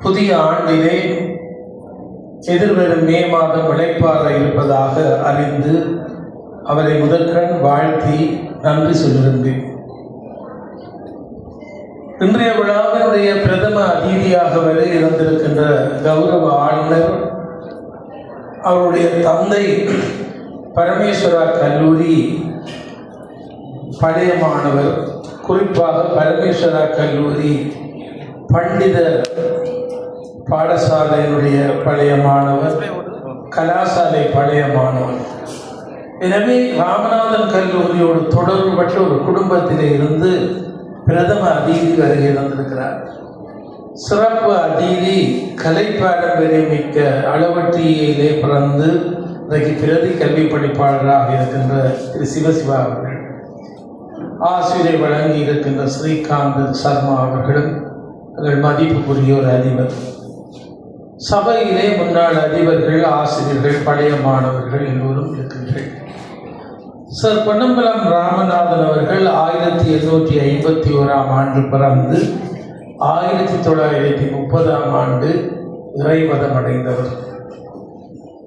புதிய ஆண்டிலே எதிர்வரும் மே மாதம் இளைப்பாற இருப்பதாக அறிந்து அவரை முதற்கண் வாழ்த்தி நன்றி சொல்கின்றேன். இன்றைய விழாவினுடைய பிரதம அதிதியாக வர இருந்திருக்கின்ற கௌரவ ஆளுநர் அவருடைய தந்தை பரமேஸ்வரா கல்லூரி பழைய மாணவர், குறிப்பாக பரமேஸ்வரா கல்லூரி பண்டித பாடசாலையினுடைய பழைய மாணவர், கலாசாலை பழைய மாணவர். எனவே ராமநாதன் கல்லூரியோடு தொடர்புபட்ட ஒரு குடும்பத்திலே இருந்து பிரதம அதிதி வருகை தந்திருக்கிறார். சிறப்பு அதிதி கலை பாரம்பரியமிக்க அளவற்றியிலே பிறந்து இன்றைக்கு பிரதி கல்வி படிப்பாளராக இருக்கின்ற திரு சிவசிவா அவர்கள், ஆசிரியை வழங்கி இருக்கின்ற ஸ்ரீகாந்த் சர்மா அவர்களும் எங்கள் மதிப்புக்குரிய ஒரு அதிபர். சபையிலே முன்னாள் அதிபர்கள், ஆசிரியர்கள், பழைய மாணவர்கள் எல்லோரும் இருக்கின்றனர். சார் பொன்னம்பலம் ராமநாதன் அவர்கள் 1851 ஆண்டு பிறந்து 1930 இறைவதம் அடைந்தவர்.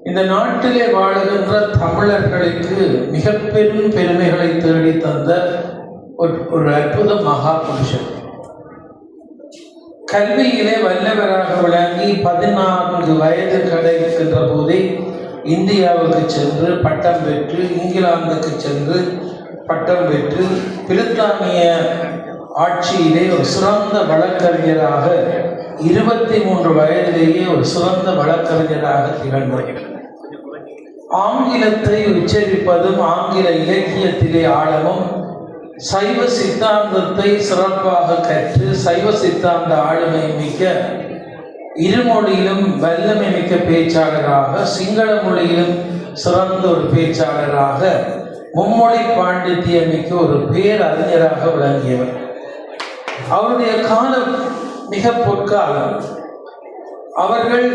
இந்த நாட்டிலே வாழுகின்ற தமிழர்களுக்கு மிக பெரும் பெருமைகளை தேடி தந்த ஒரு அற்புத மகா புருஷன். கல்வியிலே வல்லவராக விளங்கி 14 வயது கிடைக்கின்ற போதே இந்தியாவுக்கு சென்று பட்டம் பெற்று, இங்கிலாந்துக்கு சென்று பட்டம் பெற்று, பிரித்தானிய ஆட்சியிலே ஒரு சிறந்த வழக்கறிஞராக 23 வயதிலேயே ஒரு சிறந்த வழக்கறிஞராக திகழ்ந்தார். ஆங்கிலத்தை உச்சரிப்பதும் ஆங்கில இலக்கியத்திலே ஆழமும், சைவ சித்தாந்தத்தை சிறப்பாக கற்று சைவ சித்தாந்த ஆளுமை மிக்க இருமொழியிலும் வல்லமை மிக்க பேச்சாளராக, சிங்கள மொழியிலும் சிறந்த ஒரு பேச்சாளராக, மும்மொழி பாண்டித்தியம் மிக்க ஒரு பேரறிஞராக விளங்கியவர். அவருடைய காலம் மிக பொற்காலம். அவர்கள்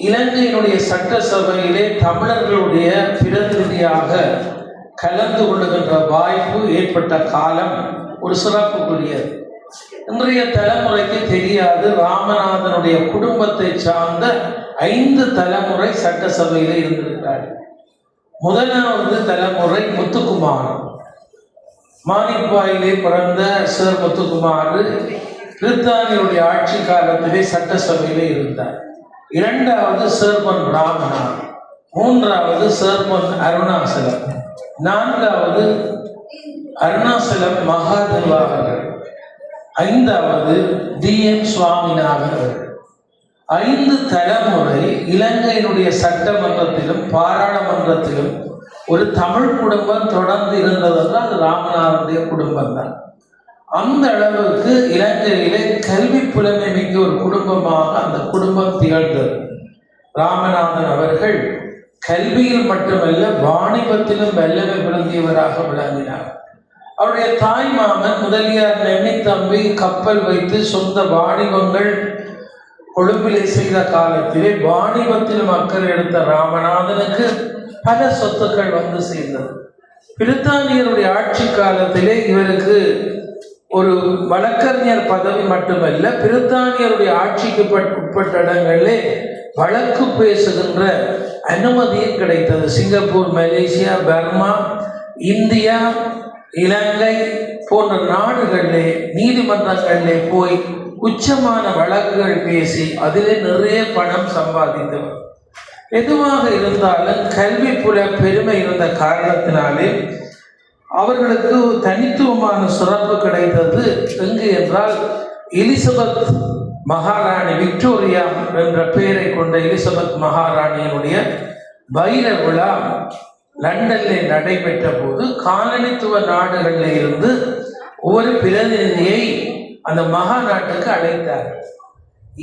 இலங்கையினுடைய சட்டசபையிலே தமிழர்களுடைய பிரதிநிதியாக கலந்து கொள்ளுகின்ற வாய்ப்பு ஏற்பட்ட காலம் ஒரு சிறப்புக்குரியது. இன்றைய தலைமுறைக்கு தெரியாது, ராமநாதனுடைய குடும்பத்தை சார்ந்த 5 தலைமுறை சட்டசபையிலே இருந்திருக்கிறார்கள். முதலாவது தலைமுறை முத்துக்குமார், மானிப்பாயிலே பிறந்த சார் முத்துக்குமார் பிரித்தானியருடைய ஆட்சி காலத்திலே சட்டசபையிலே இருந்தார். 2வது சேர்மன் ராமநாத், 3வது சேர்மன் அருணாசலம், 4வது அருணாசலம் மகாதேவா அவர்கள், 5வது DM சுவாமிநாதன் அவர்கள். 5 தலைமுறை இலங்கையினுடைய சட்டமன்றத்திலும் பாராளுமன்றத்திலும் ஒரு தமிழ் குடும்பம் தொடர்ந்து இருந்ததென்றால் அது ராமநாதனுடைய குடும்பம் தான். அந்த அளவுக்கு இலங்கையிலே கல்வி புலமை மிக்க ஒரு குடும்பமாக அந்த குடும்பம் திகழ்ந்தது. ராமநாதன் அவர்கள் கல்வியில் மட்டுமல்ல வாணிபத்திலும் வல்லமை பொருந்தியவராக விளங்கினார். அவருடைய தாய் மாமன் முதலியார் நென்னித்தம்பி கப்பல் வைத்து சொந்த வாணிபங்கள் கொழும்பிலே செய்த காலத்திலே வாணிபத்திலும் அக்கறை எடுத்த ராமநாதனுக்கு பல சொத்துக்கள் வந்து சேர்ந்தது. பிரித்தானியருடைய ஆட்சி காலத்திலே இவருக்கு ஒரு வழக்கறிஞர் பதவி மட்டுமல்ல, பிரித்தானியருடைய ஆட்சிக்கு உட்பட்ட இடங்களிலே வழக்கு பேசுகின்ற அனுமதியும் கிடைத்தது. சிங்கப்பூர், மலேசியா, பர்மா, இந்தியா, இலங்கை போன்ற நாடுகளிலே நீதிமன்றங்களிலே போய் உச்சமான வழக்குகள் பேசி அதிலே நிறைய பணம் சம்பாதித்தவர். எதுவாக இருந்தாலும் கல்வி புல பெருமை இருந்த காரணத்தினாலே அவர்களுக்கு தனித்துவமான சிறப்பு கிடைத்தது. எங்கு என்றால், எலிசபெத் மகாராணி, விக்டோரியா என்ற பெயரை கொண்ட எலிசபெத் மகாராணியினுடைய வைர விழா லண்டனில் நடைபெற்ற போது காலனித்துவ நாடுகளில் இருந்து ஒரு பிரதிநிதியை அந்த மகாநாட்டுக்கு அழைத்தார்.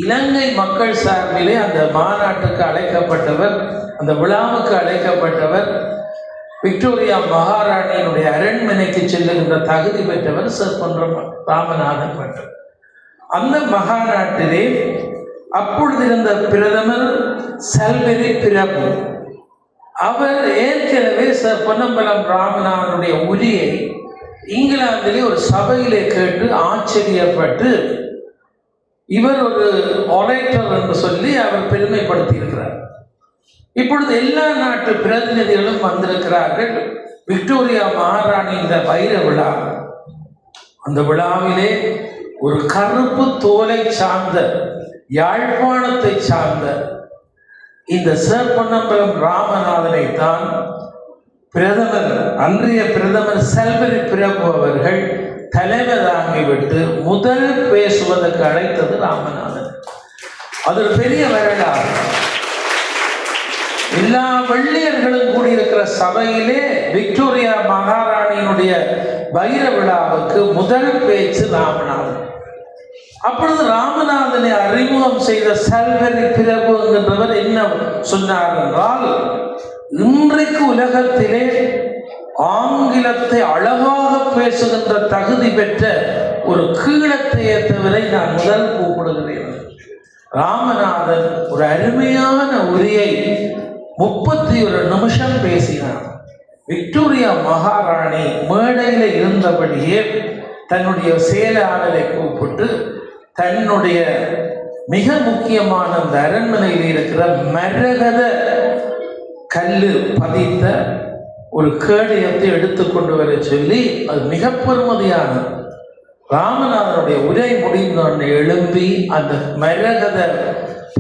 இலங்கை மக்கள் சார்பிலே அந்த மாநாட்டுக்கு அழைக்கப்பட்டவர், அந்த விழாவுக்கு அழைக்கப்பட்டவர், விக்டோரியா மகாராணியினுடைய அரண்மனைக்கு செல்லுகின்ற தகுதி பெற்றவர் சர் ராமநாதன் பட்டர். அந்த மகாநாட்டிலே அப்பொழுது இருந்த பிரதமர் சல்வெரி பிரபு, அவர் ஏற்கனவே சர் பொன்னம்பலம் ராமநாதனுடைய உரையை இங்கிலாந்திலே ஒரு சபையிலே கேட்டு ஆச்சரியப்பட்டு இவர் ஒரு ஒரேட்டர் என்று சொல்லி அவர் பெருமைப்படுத்தி இருக்கிறார். இப்பொழுது எல்லா நாட்டு பிரதிநிதிகளும் வந்திருக்கிறார்கள். விக்டோரியா மகாராணி இந்த வைர விழா, அந்த விழாவிலே ஒரு கருப்பு தோலை சார்ந்த யாழ்ப்பாணத்தை சார்ந்த இந்த சர் பொன்னம்பலம் ராமநாதனை தான் பிரதமர், அன்றைய பிரதமர் செல்வரி பிரபு அவர்கள் தலைமை தாங்கிவிட்டு முதல் பேசுவதற்கு அழைத்தது ராமநாதன். அது ஒரு பெரிய வரலாறு. எல்லா வெள்ளையர்களும் கூடியிருக்கிற சபையிலே விக்டோரியா மகாராணியினுடைய வைர விழாவுக்கு முதல் பேச்சு ராமநாதன். அப்பொழுது ராமநாதனை அறிமுகம் செய்த செல்வரி பிரபு என்கின்றவர் என்ன சொன்னார் என்றால், இன்றைக்கு உலகத்திலே ஆங்கிலத்தை அழகாக பேசுகின்ற தகுதி பெற்ற ஒரு கீழத்தைய தவிரை நான் முதல் கூப்பிடுகிறேன். ராமநாதன் ஒரு அருமையான உரையை 31 நிமிஷம் பேசினார். விக்டோரியா மகாராணி மேடையில் இருந்தபடியே தன்னுடைய செயலாளரை கூப்பிட்டு தன்னுடைய மிக முக்கியமான அந்த அரண்மனையில் இருக்கிற மரகத கல்லு பதித்த ஒரு கேடயத்தை எடுத்துக்கொண்டு வர சொல்லி, அது மிக பெருமதியான ராமநாதனுடைய உரை முடிந்த எழும்பி அந்த மரகத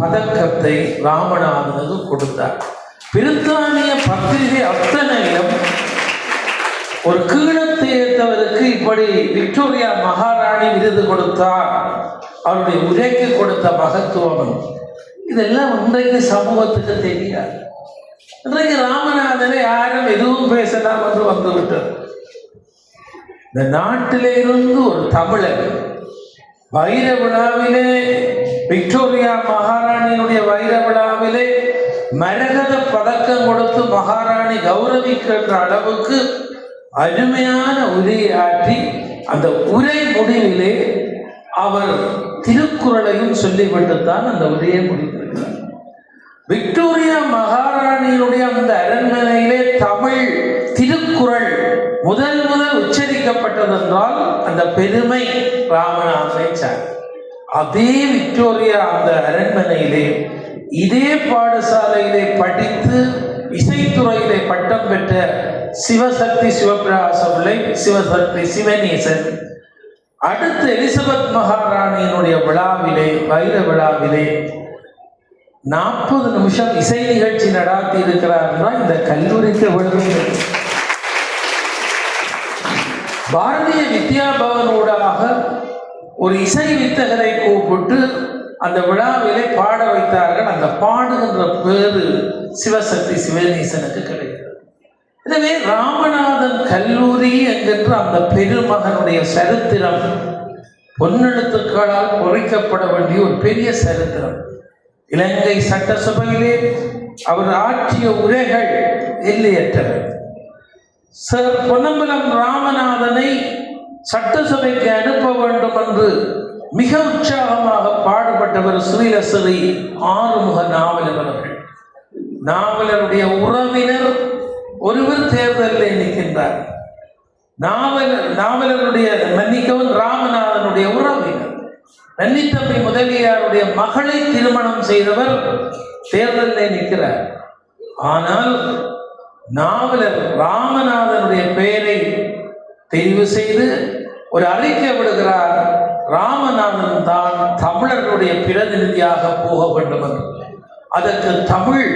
பதக்கத்தை ராமநாதனுக்கு கொடுத்தார். பிரித்தானிய பத்திரிகை அத்தனையும் ஒரு கீழத்தேர்ந்தவருக்கு இப்படி விக்டோரியா மகாராணி விருது கொடுத்தார், அவருடைய உரைக்கு கொடுத்த மகத்துவம், இதெல்லாம் இன்றைக்கு சமூகத்துக்கு தெரியாது. இன்றைக்கு ராமநாதனை யாரும் எதுவும் பேசலாம் என்று வந்துவிட்டது. இந்த நாட்டிலே இருந்து ஒரு தமிழர் வைர விழாவிலே, விக்டோரியா மகாராணியினுடைய வைர விழாவிலே மரகத பதக்கம் கொடுத்து மகாராணி கௌரவிக்கின்ற அளவுக்கு அருமையான உரையாற்றி அந்த உரை முடிவிலே அவர் திருக்குறளையும் சொல்லிவிட்டுத்தான் அந்த உரையை முடித்திருக்கிறார். விக்டோரியா மகாராணியினுடைய அந்த அரண்மனையிலே தமிழ் திருக்குறள் முதல் உச்சரிக்கப்பட்டதென்றால் அந்த பெருமை ராமநாதனை சார். அதே விக்டோரியா அந்த அரண்மனையிலே இதே பாடசாலையிலே படித்து இசைத்துறையிலே பட்டம் பெற்ற சிவசக்தி சிவபிரகாச பிள்ளை, சிவசக்தி சிவநேசன் அடுத்த எலிசபெத் மகாராணியினுடைய விழாவிலே, வைர விழாவிலே 40 நிமிஷம் இசை நிகழ்ச்சி நடாத்தி இருக்கிறார்னா இந்த கல்லூரிக்கு விழுந்து பாரதிய வித்யா பவனூடாக ஒரு இசை வித்தகரை கூப்பிட்டு அந்த விழாவிலே பாட வைத்தார்கள். அந்த பாடுகின்ற பேரு சிவசக்தி சிவநேசனுக்கு கிடைக்கிறது. எனவே ராமநாதன் கல்லூரி என்கின்ற அந்த பெருமகனுடைய சரித்திரம் பொன்னெழுத்துக்களால் பொறிக்கப்பட வேண்டிய ஒரு பெரிய சரித்திரம். இலங்கை சட்டசபையிலே அவர் ஆற்றிய உரைகள் எல்லையற்றவை. சர் பொன்னம்பலம் ராமநாதனை சட்டசபைக்கு அனுப்ப வேண்டும் என்று மிக உற்சாகமாக பாடுபட்டவர் ஸ்ரீலஸ்ரீ ஆறுமுக நாவலர் அவர்கள். நாவலருடைய உறவினர் ஒருவர் தேர்தலில் நிற்கின்றார். நாவலருடைய மன்னிக்கவும் ராமநாதனுடைய உறவினர் நன்னித்தம்பி முதலியாருடைய மகளை திருமணம் செய்தவர் தேர்தலில் நிற்கிறார். ஆனால் நாவலர் ராமநாதனுடைய பெயரை தெரிவு செய்து ஒரு அறிக்கை விடுகிறார். ராமநாதன் தான் தமிழர்களுடைய பிரதிநிதியாக போக வேண்டும் என்று. அதற்கு தமிழ்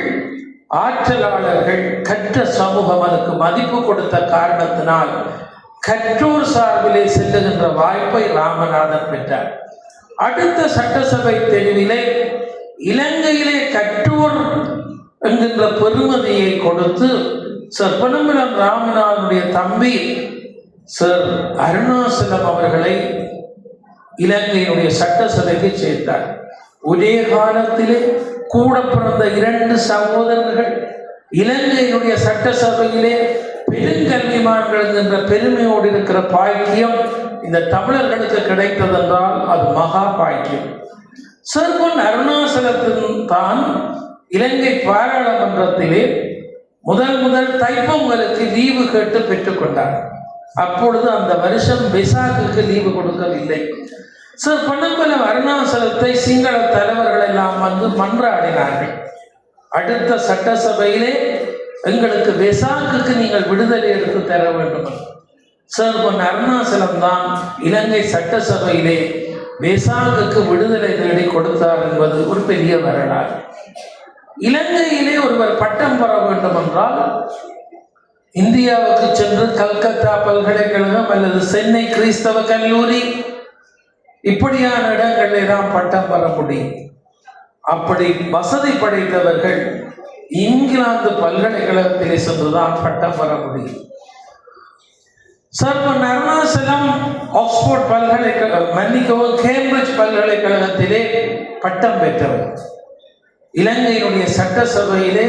ஆற்றலாளர்கள், கற்ற சமூகம் அதற்கு மதிப்பு கொடுத்த காரணத்தினால் கற்றோர் சார்பிலே செல்லுகின்ற வாய்ப்பை ராமநாதன் பெற்றார். அடுத்த சட்டசபை தெரிவிலே இலங்கையிலே கற்றோர் என்கின்ற பெருமதியை கொடுத்து சர் பொன்னம்பலம் ராமநாதனுடைய தம்பி சர் அருணாசலம் அவர்களை இலங்கையினுடைய சட்டசபைக்கு சேர்த்தார். ஒரே காலத்திலே கூட பிறந்த 2 சகோதரர்கள் இலங்கையினுடைய சட்டசபையிலே பெருங்கல்விமான்கள் என்கின்ற பெருமையோடு இருக்கிற பாக்கியம் இந்த தமிழர்களுக்கு கிடைத்ததென்றால் அது மகா பாக்கியம். சர் பொன் அருணாசலத்தின் தான் இலங்கை பாராளுமன்றத்திலே முதல் தைப்பொங்கலுக்கு லீவு கேட்டு பெற்றுக்கொண்டார். அப்பொழுது அந்த வருஷம் பெசாக்குக்கு லீவு கொடுக்கவில்லை. சார் பொன்னம்பலம் அருணாசலத்தை சிங்கள தலைவர்கள் எல்லாம் வந்து மன்றாடினார்கள். அடுத்த சட்டசபையிலே எங்களுக்கு வெசாக்குக்கு நீங்கள் விடுதலை எடுத்து தர வேண்டும். சார் பொன் அருணாசலம் தான் இலங்கை சட்டசபையிலே வெசாக்குக்கு விடுதலை தேடி கொடுத்தார் என்பது ஒரு பெரிய வரலாறு. இலங்கையிலே ஒருவர் பட்டம் பெற வேண்டும் என்றால் இந்தியாவுக்கு சென்று கல்கத்தா பல்கலைக்கழகம் அல்லது சென்னை கிறிஸ்தவ கல்லூரி இப்படியான இடங்களிலே தான் பட்டம் பெற முடியும். அப்படி வசதி படைத்தவர்கள் இங்கிலாந்து பல்கலைக்கழகத்திலே சென்றுதான் பட்டம் பெற முடியும். சார் பொன் அருணாசலம் ஆக்ஸ்போர்ட் பல்கலைக்கழகம் கேம்பிரிட்ஜ் பல்கலைக்கழகத்திலே பட்டம் பெற்றவர். இலங்கையினுடைய சட்டசபையிலே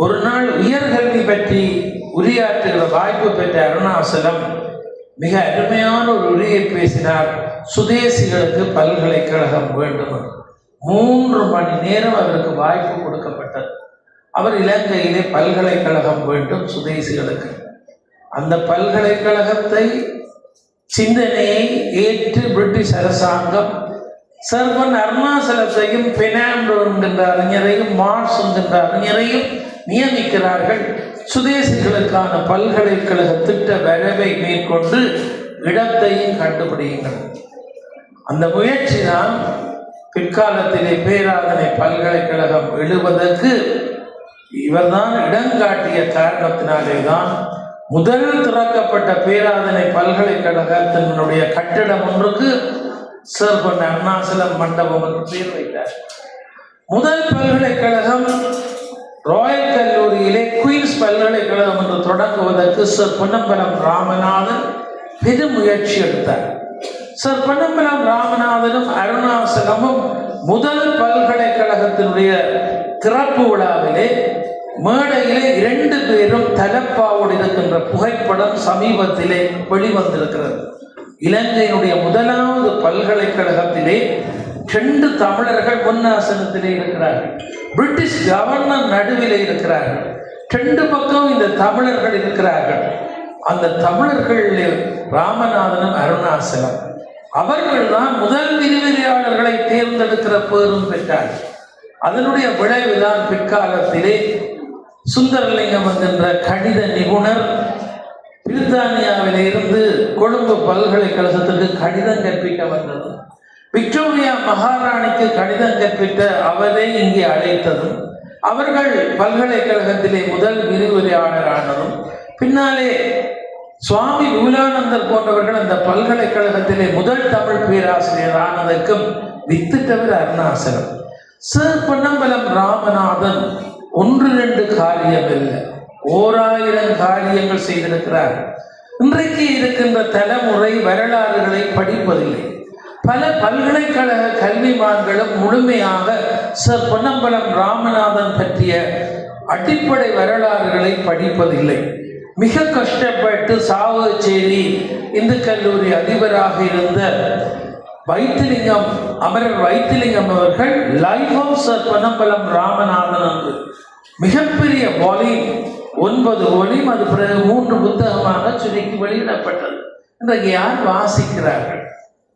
ஒரு நாள் உயர்கல்வி பற்றி உரையாற்றுகிற வாய்ப்பு பெற்ற அருணாசலம் மிக அருமையான ஒரு உரையை பேசினார். சுதேசிகளுக்கு பல்கலைக்கழகம் வேண்டும். 3 மணி நேரம் அவருக்கு வாய்ப்பு கொடுக்கப்பட்டது. அவர் இலங்கையிலே பல்கலைக்கழகம் வேண்டும் சுதேசிகளுக்கு. அந்த பல்கலைக்கழகத்தை சிந்தனையை ஏற்று பிரிட்டிஷ் அரசாங்கம் சார் பொன் அருணாசலத்தையும் பெனாண்டோ என்கின்ற அறிஞரையும் மார்ஸ் என்கின்ற அறிஞரையும் நியமிக்கிறார்கள். சுதேசிகளுக்கான பல்கலைக்கழக திட்ட வரைவை மேற்கொண்டு இடத்தையும் கண்டுபிடியுங்கள். அந்த முயற்சி தான் பிற்காலத்திலே பேராதனை பல்கலைக்கழகம் எழுவதற்கு இவர்தான் இடங்காட்டிய காரணத்தினாலே தான் முதல் திறக்கப்பட்ட பேராதனை பல்கலைக்கழகத்தினுடைய கட்டிடம் ஒன்றுக்கு சார் பொன் அருணாசலம் மண்டபம் என்று பேர் வைத்தார். முதல் பல்கலைக்கழகம் ராயல் கல்லூரியிலே குயின்ஸ் பல்கலைக்கழகம் என்று தொடங்குவதற்கு சார் பொன்னம்பலம் ராமநாதன் பெரும் முயற்சி எடுத்தார். சார் பொன்னம்பலம் ராமநாதனும் அருணாசலமும் முதல் பல்கலைக்கழகத்தினுடைய திறப்பு விழாவிலே மேடையிலே 2 பேரும் தலப்பாவோடு இருக்கின்ற புகைப்படம் சமீபத்திலே வெளிவந்திருக்கிறது. இலங்கையினுடைய முதலாவது பல்கலைக்கழகத்திலே 2 தமிழர்கள் முன்னாசனத்திலே இருக்கிறார்கள். பிரிட்டிஷ் கவர்னர் நடுவிலே இருக்கிறார்கள். 2 பக்கம் இந்த தமிழர்கள் இருக்கிறார்கள். அந்த தமிழர்கள் ராமநாதனும் அருணாசலம் அவர்கள் தான் முதல் விரிவுரையாளர்களை தேர்ந்தெடுக்கிற பேரும் பெற்றார்கள். அதனுடைய விளைவுதான் பிற்காலத்திலே சுந்தரலிங்கம் என்கின்ற கணித நிபுணர் பிரித்தானியாவிலே இருந்து கொழும்பு பல்கலைக்கழகத்துக்கு கணிதம் கற்பிக்க வந்தது. விக்டோரியா மகாராணிக்கு கணிதம் கற்பித்த அவரை இங்கே அழைத்ததும் அவர்கள் பல்கலைக்கழகத்திலே முதல் விரிவுரையாளரானதும் பின்னாலே சுவாமி விபுலானந்தர் போன்றவர்கள் அந்த பல்கலைக்கழகத்திலே முதல் தமிழ் பேராசிரியர் ஆனதற்கும் வித்திட்டவர் அருணாசலம். சார் பொன்னம்பலம் ராமநாதன் 1-2 காரியம் இல்லை, 1000 காரியங்கள் செய்திருக்கிறார். இன்றைக்கு இருக்கின்ற தலைமுறை வரலாறுகளை படிப்பதில்லை. பல பல்கலைக்கழக கல்விமான்களும் முழுமையாக சார் பொன்னம்பலம் ராமநாதன் பற்றிய அடிப்படை வரலாறுகளை படிப்பதில்லை. மிக கஷ்டப்பட்டு சாவகச்சேரி இந்து கல்லூரி அதிபராக இருந்த வைத்திலிங்கம் அமரர் வைத்திலிங்கம் அவர்கள் life of sir Ponnambalam Ramanathan என்று மிகப்பெரிய வால்யூம் 9 வால்யூம் அது பிறகு 3 புத்தகமாக சுருக்கி வெளியிடப்பட்டது. இன்றைக்கு யார் வாசிக்கிறார்கள்?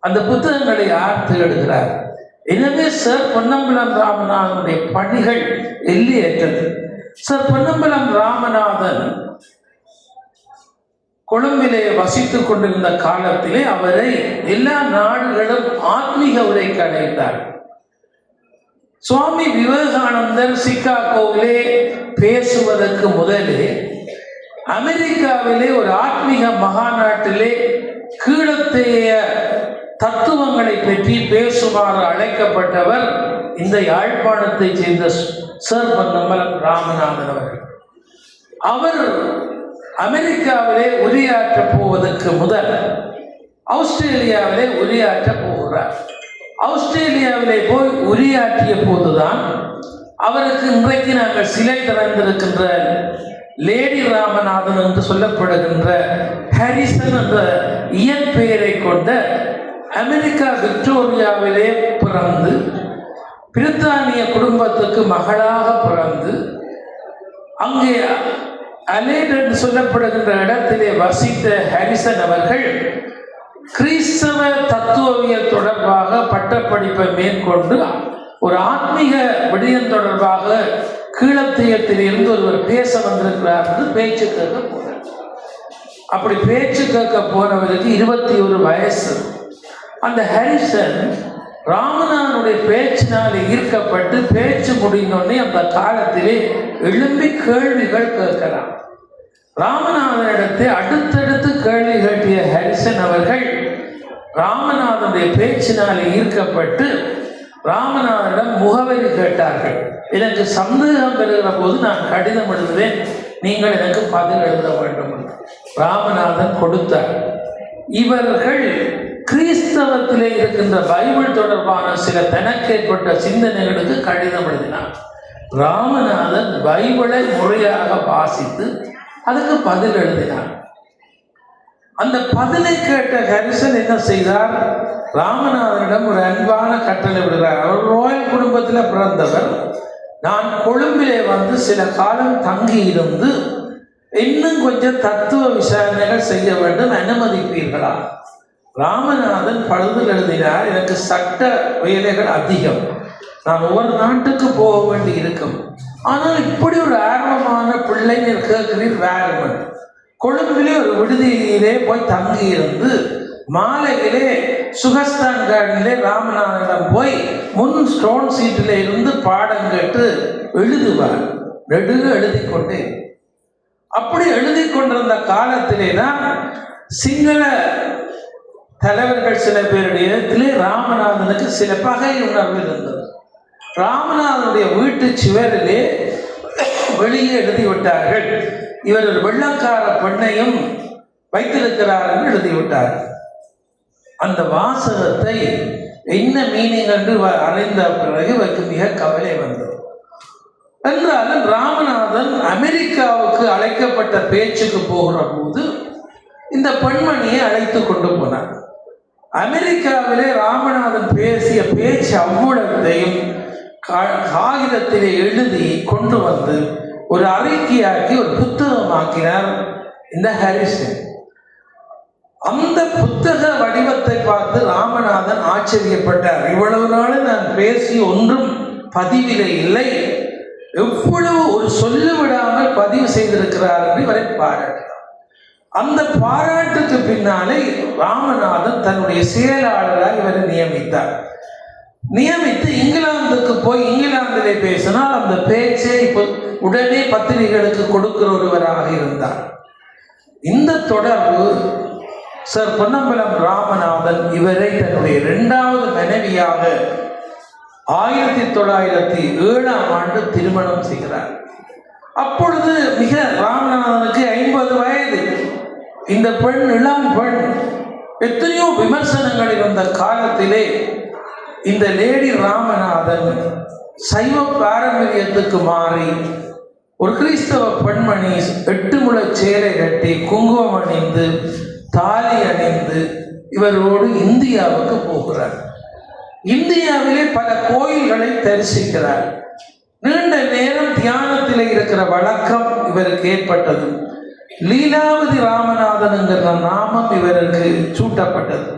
அந்த புத்தகங்களை யார் தேடுகிறார்? எனவே சார் பொன்னம்பலம் ராமநாதனுடைய பணிகள் எல்லையற்றது. சார் பொன்னம்பலம் ராமநாதன் கொழும்பிலே வசித்துக் கொண்டிருந்த காலத்திலே அவரை எல்லா நாடுகளும் ஆத்மீக உரைக்கு அழைத்தார். சுவாமி விவேகானந்தர் சிகாகோவிலே பேசுவதற்கு முதலே அமெரிக்காவிலே ஒரு ஆத்மீக மகாநாட்டிலே கீழத்தைய தத்துவங்களை பற்றி பேசுமாறு அழைக்கப்பட்டவர் இந்த யாழ்ப்பாணத்தை சேர்ந்த சார் பொன்னம்பலம் ராமநாதன் அவர்கள். அவர் அமெரிக்காவிலே உரையாற்ற போவதற்கு முதல் ஆஸ்திரேலியாவிலே உரையாற்ற போகிறார். ஆஸ்திரேலியாவிலே போய் உரையாற்றிய போதுதான் அவருக்கு இன்றைக்கு நாங்கள் சிலை திறந்திருக்கின்ற லேடி ராமநாதன் என்று சொல்லப்படுகின்ற ஹாரிசன் என்ற இயற்பெயரை கொண்ட அமெரிக்கா விக்டோரியாவிலே பிறந்து பிரித்தானிய குடும்பத்துக்கு மகளாக பிறந்து அங்கே அலேட் என்று சொல்லப்படுகின்ற இடத்திலே வசித்த ஹாரிசன் அவர்கள் கிறிஸ்தவ தத்துவவியல் தொடர்பாக பட்டப்படிப்பை மேற்கொண்டு ஒரு ஆத்மீக விடயம் தொடர்பாக கீழத்தியத்தில் இருந்து ஒருவர் பேச வந்திருக்கிறார் என்று பேச்சு கேட்க போனார். அப்படி பேச்சு கேட்க போனவருக்கு 21 வயசு. அந்த ஹாரிசன் ராமநாதனுடைய பேச்சினால் ஈர்க்கப்பட்டு பேச்சு முடிந்தோடனே அந்த காலத்திலே எழும்பி கேள்விகள் கேட்கலாம். ராமநாதனிடத்தை அடுத்தடுத்து கேள்வி கேட்டிய ஹாரிசன் அவர்கள் ராமநாதனுடைய பேச்சினால் ஈர்க்கப்பட்டு ராமநாதனிடம் முகவரி கேட்டார்கள். எனக்கு சந்தேகம் பெறுகிற போது நான் கடிதம் எழுதுவேன், நீங்கள் எனக்கு பதில் எழுத வேண்டும். ராமநாதன் கொடுத்தார். இவர்கள் கிறிஸ்தவத்திலே இருக்கின்ற பைபிள் தொடர்பான சில தனக்கேற்பட்ட சிந்தனைகளுக்கு கடிதம் எழுதினார். ராமநாதன் பைபிளை முறையாக வாசித்து அதுக்கு பதில் எழுதினார். அந்த பதிலை கேட்ட ஹாரிசன் என்ன செய்தார்? ராமநாதனிடம் ஒரு அன்பான கட்டளை விடுகிறார். அவர் ரோயல் குடும்பத்தில் பிறந்தவர். நான் கொழும்பிலே வந்து சில காலம் தங்கி இருந்து இன்னும் கொஞ்சம் தத்துவ விசாரணைகள் செய்ய வேண்டும், அனுமதிப்பீர்களா? ராமநாதன் பழுதில் எழுதினார், எனக்கு சட்ட வேலைகள் அதிகம், நான் ஒவ்வொரு நாட்டுக்கு போக வேண்டி இருக்கும். ஆனால் இப்படி ஒரு ஆர்வமான பிள்ளை கேட்கிறீர் வேறுமன். கொழும்பிலே ஒரு விடுதியிலே போய் தங்கி இருந்து மாலையிலே சுகஸ்தான் கார்டனிலே ராமநாதனிடம் போய் முன் ஸ்டோன் சீட்டில் இருந்து பாடம் கேட்டு எழுதுவார். நெடுக எழுதி கொண்டே. அப்படி எழுதி கொண்டிருந்த காலத்திலே தான் சிங்கள தலைவர்கள் சில பேருடைய ராமநாதனுக்கு சில பகை உணர்வு இருந்தது. ராமநாதனுடைய வீட்டு சுவரிலே வெளியே எழுதிவிட்டார்கள், இவர் ஒரு வெள்ளக்கார பெண்ணையும் வைத்திருக்கிறார் என்று எழுதிவிட்டார்கள். அந்த வாசகத்தை என்ன மீனிங் என்று அறிந்த பிறகு இவருக்கு மிக கவலை வந்தது. என்றாலும் ராமநாதன் அமெரிக்காவுக்கு அழைக்கப்பட்ட பேச்சுக்கு போகிற போது இந்த பெண்மணியை அழைத்து கொண்டு போனார். அமெரிக்காவிலே ராமநாதன் பேசிய பேச்சு அவ்வளத்தையும் காகிதத்திலே எழுதி கொண்டு வந்து ஒரு அறிக்கையாக்கி ஒரு புத்தகமாக்கினார் இந்த ஹாரிசன். அந்த புத்தக வடிவத்தை பார்த்து ராமநாதன் ஆச்சரியப்பட்டார். இவ்வளவு நாள் நான் பேசி ஒன்றும் பதிவிலே இல்லை, எவ்வளவு ஒரு சொல்லு விடாமல் பதிவு செய்திருக்கிறார் என்று இவரை பாராட்டினார். அந்த பாராட்டுக்கு பின்னாலே ராமநாதன் தன்னுடைய செயலாளராக இவரை நியமித்து இங்கிலாந்துக்கு போய் இங்கிலாந்திலே பேசினால் அந்த பேச்சை இப்போ உடனே பத்திரிகைகளுக்கு கொடுக்கிற ஒருவராக இருந்தார். இந்த தொடர்பு சார் பொன்னம்பலம் ராமநாதன் இவரை தன்னுடைய 2வது மனைவியாக 1907 திருமணம் செய்கிறார். அப்பொழுது மிக ராமநாதனுக்கு 50 வயது. இந்த பெண் இளம் பெண். எத்தனையோ விமர்சனங்கள் இருந்த காலத்திலே இந்த லேடி ராமநாதன் சைவ பாரம்பரியத்துக்கு மாறி ஒரு கிறிஸ்தவ பெண்மணி 8 முழ சேலை கட்டி குங்குமம் அணிந்து தாலி அணிந்து இவரோடு இந்தியாவுக்கு போகிறார். இந்தியாவிலே பல கோயில்களை தரிசிக்கிறார். நீண்ட நேரம் தியானத்திலே இருக்கிற வழக்கம் இவருக்கு ஏற்பட்டது. லீலாவதி ராமநாதன் என்கிற நாமம் இவருக்கு சூட்டப்பட்டது.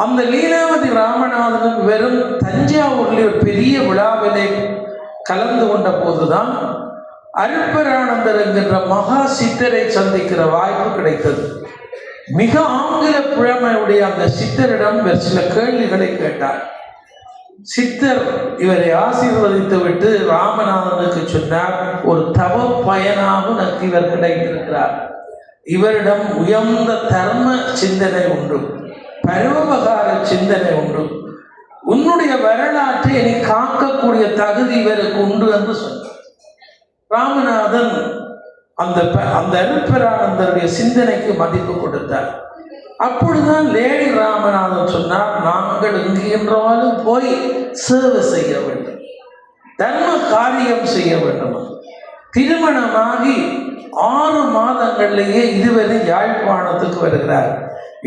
அந்த லீலாவதி ராமநாதன் வெறும் தஞ்சாவூரில் ஒரு பெரிய விழாவிலே கலந்து கொண்ட போதுதான் அருப்பரானந்தர் என்கின்ற மகா சித்தரை சந்திக்கிற வாய்ப்பு கிடைத்தது. மிக ஆங்கில புலமையுடைய அந்த சித்தரிடம் சில கேள்விகளை கேட்டார். சித்தர் இவரை ஆசீர்வதித்து விட்டு ராமநாதனுக்கு சொன்னார், ஒரு தவ பயனாக எனக்கு இவர் கிடைத்திருக்கிறார். இவரிடம் உயர்ந்த தர்ம சிந்தனை உண்டு, பரோபகார சிந்தனை உண்டு. உன்னுடைய வரலாற்றை என்னை காக்கக்கூடிய தகுதி இவருக்கு உண்டு என்று சொன்னார். ராமநாதன் அந்த அருப்பரானந்தருடைய சிந்தனைக்கு மதிப்பு கொடுத்தார். அப்பொழுதுதான் லேடி ராமநாதன் சொன்னார், நாங்கள் எங்கென்றாலும் போய் சேவை செய்ய வேண்டும், தர்ம காரியம் செய்ய வேண்டும். திருமணமாகி 6 மாதங்களிலேயே இதுவரை யாழ்ப்பாணத்துக்கு வருகிறார்.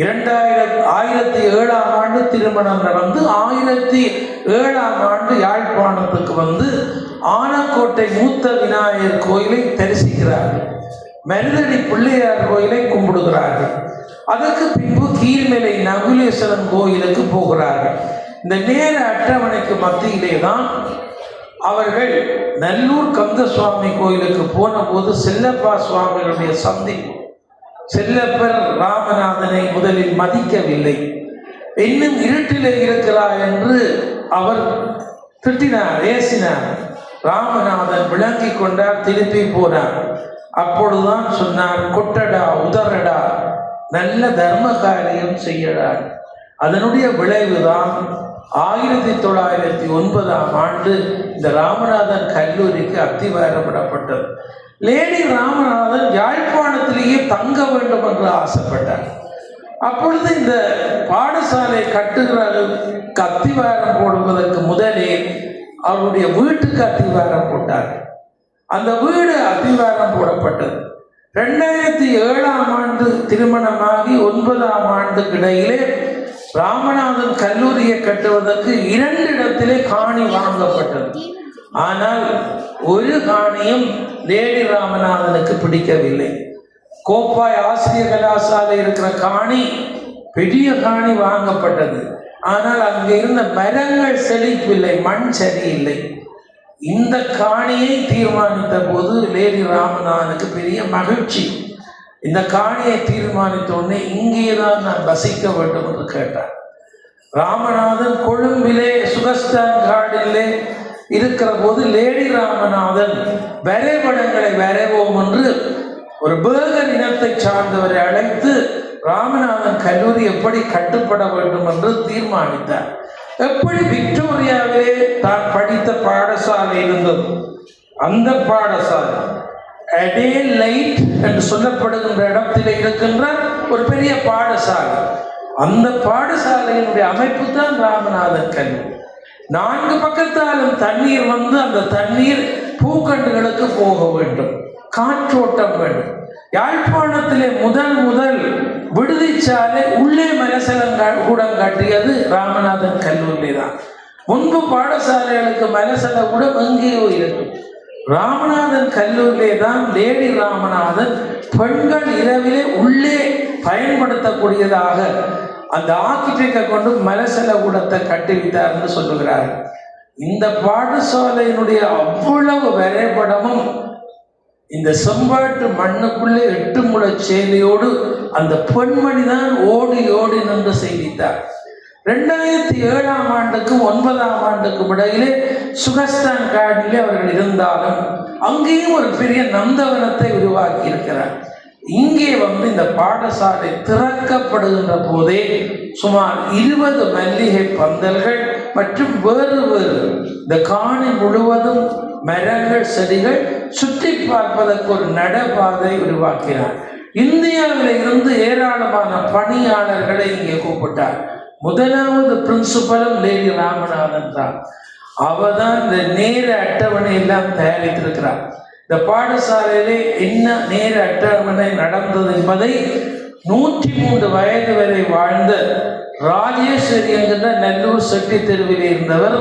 2007 திருமணம் நடந்து 2007 யாழ்ப்பாணத்துக்கு வந்து ஆனக்கோட்டை மூத்த விநாயகர் கோயிலை தரிசிக்கிறார். மருதடி பிள்ளையார் கோயிலை கும்பிடுகிறார்கள். அதற்கு பின்பு கீழ்மலை நகுலேஸ்வரன் கோயிலுக்கு போகிறார்கள். இந்த நேர அட்டவணைக்கு மத்தியிலே தான் அவர்கள் நல்லூர் கந்தசுவாமி கோயிலுக்கு போன போது செல்லப்பா சுவாமிகளுடைய சந்திப்பு. செல்லப்பர் ராமநாதனை முதலில் மதிக்கவில்லை. இன்னும் இருட்டிலே இருக்கிறார் என்று அவர் திட்டினார், ஏசினார். ராமநாதன் விளங்கி கொண்டார், திருப்பி போனார். அப்பொழுதுதான் சொன்னார், கொட்டடா உதறடா, நல்ல தர்ம காரியம் செய்யடா. அதனுடைய விளைவுதான் 1909 இந்த ராமநாதன் கல்லூரிக்கு அத்திவாரப்படப்பட்டது. லேடி ராமநாதன் யாழ்ப்பாணத்திலேயே தங்க வேண்டும் என்று ஆசைப்பட்டார். அப்பொழுது இந்த பாடசாலை கட்டுகிறதுக்கு அத்திவாரம் போடுவதற்கு முதலே அவருடைய வீட்டுக்கு அத்திவாரம் போட்டார். அந்த வீடு அத்திவாரம் போடப்பட்டது. 2007 திருமணமாகி 9 இடையிலே ராமநாதன் கல்லூரியை கட்டுவதற்கு 2 இடத்திலே காணி வாங்கப்பட்டது. ஆனால் ஒரு காணியும் லேடி ராமநாதனுக்கு பிடிக்கவில்லை. கோப்பாய் ஆசிரிய கலாசாலை இருக்கிற காணி பெரிய காணி வாங்கப்பட்டது. ஆனால் அங்கே இருந்த மரங்கள் செழிப்பில்லை, மண் சரியில்லை. இந்த காணியை தீர்மானித்த போது லேடி ராமநாதனுக்கு பெரிய மகிழ்ச்சி. இந்த காணியை தீர்மானித்த உடனே இங்கேதான் நான் வசிக்க வேண்டும் என்று கேட்டார். ராமநாதன் கொழும்பிலே சுகஸ்தான் கார்டிலே இருக்கிற போது லேடி ராமநாதன் வரைபடங்களை வரைவோம் என்று ஒரு பேகர் இனத்தை சார்ந்தவரை அழைத்து ராமநாதன் கல்லூரி எப்படி கட்டுப்பட வேண்டும் என்று தீர்மானித்தார். எப்படி விக்டோரியாவிலே தான் படித்த பாடசாலை இருந்தது, அந்த பாடசாலை அடேலைட் என்று சொல்லப்படுகின்ற இடத்தில் இருக்கின்ற ஒரு பெரிய பாடசாலை. அந்த பாடசாலையினுடைய அமைப்பு தான் ராமநாதன் கல்லூரி. 4 பக்கத்தாலும் தண்ணீர் வந்து அந்த தண்ணீர் பூக்கண்டுகளுக்கு போக வேண்டும், காற்றோட்டம் வேண்டும். யாழ்ப்பாணத்திலே முதல் விடுதிச்சாலை உள்ளே மலசலங்கூடம் கட்டியது ராமநாதன் கல்லூரியிலே தான். முன்பு பாடசாலைகளுக்கு மலசல கூடம் எங்கேயோ இருக்கும். ராமநாதன் கல்லூரியிலே தான் லேடி ராமநாதன் பெண்கள் இரவிலே உள்ளே பயன்படுத்தக்கூடியதாக அந்த ஆர்கிடெக்டை கொண்டு மலசல கூடத்தை கட்டிவிட்டார் என்று சொல்லுகிறார். இந்த பாடசாலையினுடைய அவ்வளவு வரைபடமும் இந்த செம்பாட்டு மண்ணுக்குள்ளே 8 முழ சேலையோடு அந்த பெண்மணி தான் ஓடி நின்று செய்தித்தார். 2007 9 இடையிலே சுகஸ்தான் கார்டிலே அவர்கள் இருந்தாலும் அங்கேயும் ஒரு பெரிய நந்தவனத்தை உருவாக்கி இருக்கிறார். இங்கே வந்து இந்த பாடசாலை திறக்கப்படுகின்ற போதே சுமார் 20 மல்லிகை பந்தல்கள் மற்றும் வேறு இந்த காணி முழுவதும் மரங்கள் செடிகள் சுற்றி பார்ப்பதற்கு ஒரு நடப்பாதை உருவாக்கினார். இந்தியாவில் இருந்து ஏராளமான பணியாளர்களை இங்கே கூப்பிட்டார். முதலாவது பிரின்சிபலும் லேடி ராமநாதன் தான். அவதான் இந்த நேர அட்டவணை எல்லாம் தயாரித்திருக்கிறார். இந்த பாடசாலையிலே என்ன நேர அட்டவணை நடந்தது என்பதை 103 வயது வரை வாழ்ந்த ராஜேஸ்வரி என்கின்ற நல்லூர் செட்டி தெருவில் இருந்தவர்,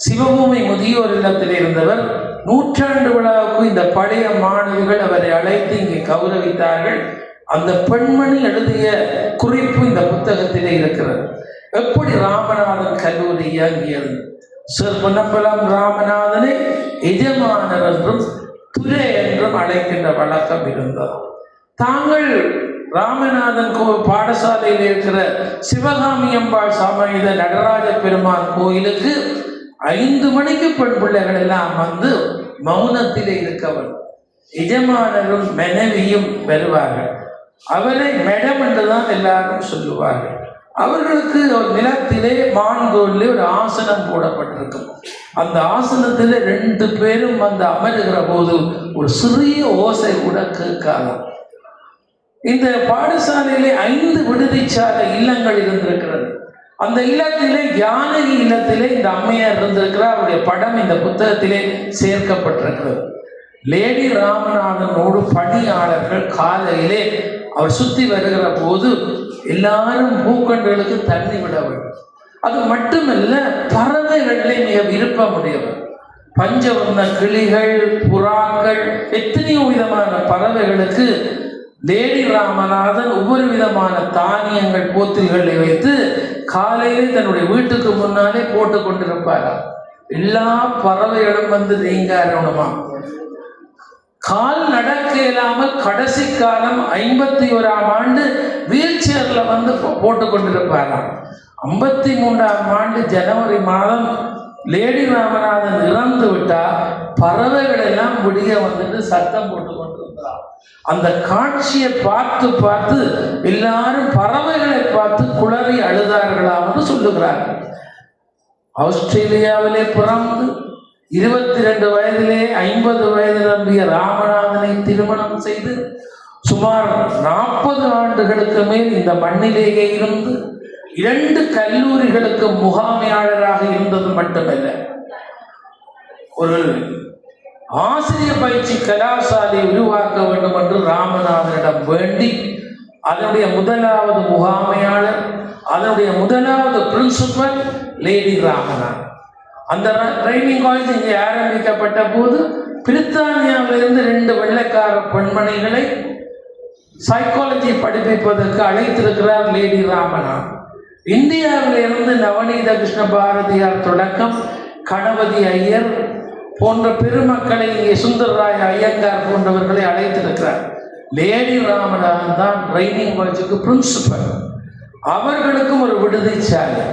சிவபூமி முதியோர் இல்லத்தில் இருந்தவர். 100 விழாவுக்கு இந்த பழைய மாணவிகள் அவரை அழைத்து இங்கே கௌரவித்தார்கள். அந்த பெண்மணி எழுதிய குறிப்பு இந்த புத்தகத்திலே இருக்கிறது. எப்படி ராமநாதன் கல்லூரி இயங்கியது. சிறு பொன்னம்பலம் ராமநாதனை எஜமானர் என்றும் துரை என்றும் அழைக்கின்ற வழக்கம் இருந்தது. தாங்கள் ராமநாதன் பாடசாலையில் இருக்கிற சிவகாமி அம்பாள் சமேத நடராஜ பெருமான் கோயிலுக்கு 5 மணிக்கு பெண் பிள்ளைகள் எல்லாம் வந்து மௌனத்திலே இருக்கவர். எஜமானரும் மனைவியும் வருவார்கள். அவரை மேடம் என்றுதான் எல்லாரும் சொல்லுவார்கள். அவர்களுக்கு ஒரு நிலத்திலே மான்கோலிலே ஒரு ஆசனம் போடப்பட்டிருக்கும். அந்த ஆசனத்திலே 2 பேரும் வந்து அமருகிற போது ஒரு சிறிய ஓசை கூட கேட்காதாம். இந்த பாடசாலையிலே 5 விடுதிச்சாலை இல்லங்கள் இருந்திருக்கிறது. அந்த இல்லத்திலே ஜானகி இல்லத்திலே இந்த அம்மையார் இருந்திருக்கிறார். அவருடைய படம் இந்த புத்தகத்திலே சேர்க்கப்பட்டிருக்கிறது. லேடி ராமநாதனோடு பணியாளர்கள் காலையிலே அவர் சுற்றி வருகிற போது எல்லாரும் பூக்கண்டுகளுக்கு தண்ணி விட வேண்டும். அது மட்டுமல்ல, பறவைகளிலே மிக விருப்பமுடையவர். பஞ்சவர்ண கிளிகள், புறாக்கள், எத்தனையோ விதமான பறவைகளுக்கு லேடி ராமநாதன் ஒவ்வொரு விதமான தானியங்கள் போத்தில்களை வைத்து காலையிலே தன்னுடைய வீட்டுக்கு முன்னாலே போட்டு கொண்டிருப்பாராம். எல்லா பறவைகளும் வந்து நீங்காரணுமா. கால் நடக்க இயலாமல் கடைசி காலம் 51ஆம் ஆண்டு வீல் சேர்ல வந்து போட்டு கொண்டிருப்பாராம். 53ஆம் ஆண்டு ஜனவரி மாதம் லேடி ராமநாதன் இறந்து விட்டா பறவைகள் எல்லாம் விடிய வந்துட்டு சத்தம் போட்டு கொண்டிருந்தார். அந்த காட்சியை பார்த்து பார்த்து எல்லாரும் பறவைகளை பார்த்து குளறி அழுதார்களாவது சொல்லுகிறார்கள். ஆஸ்திரேலியாவிலே பிறந்து 22 வயதிலே 50 வயது நிரம்பிய ராமநாதனை திருமணம் செய்து சுமார் 40 ஆண்டுகளுக்கு மேல் இந்த மண்ணிலேயே இருந்து 2 கல்லூரிகளுக்கு முகாமையாளராக இருந்தது மட்டுமல்ல, ஒரு ஆசிரியர் பயிற்சி கலாசாலை உருவாக்க வேண்டும் என்று ராமநாதனிடம் வேண்டி அதனுடைய முதலாவது முகாமையாளர், அதனுடைய முதலாவது பிரின்சிபல் லேடி ராமநாதன். அந்த ட்ரைனிங் காலேஜ் இங்கே ஆரம்பிக்கப்பட்ட போது பிரித்தானியாவிலிருந்து 2 வெள்ளைக்கார பெண்மணிகளை சைக்காலஜி படிப்பிப்பதற்கு அழைத்திருக்கிறார் லேடி ராமநாதன். இந்தியாவிலிருந்து நவநீத கிருஷ்ண பாரதியார் தொடக்கம் கணபதி ஐயர் போன்ற பெருமக்களை, இங்கே சுந்தரராய ஐயங்கார் போன்றவர்களை அழைத்திருக்கிறார். லேடி ராமநாதன் தான் ட்ரைனிங் காலேஜுக்கு பிரின்சிபல். அவர்களுக்கும் ஒரு விடுதி சாலை,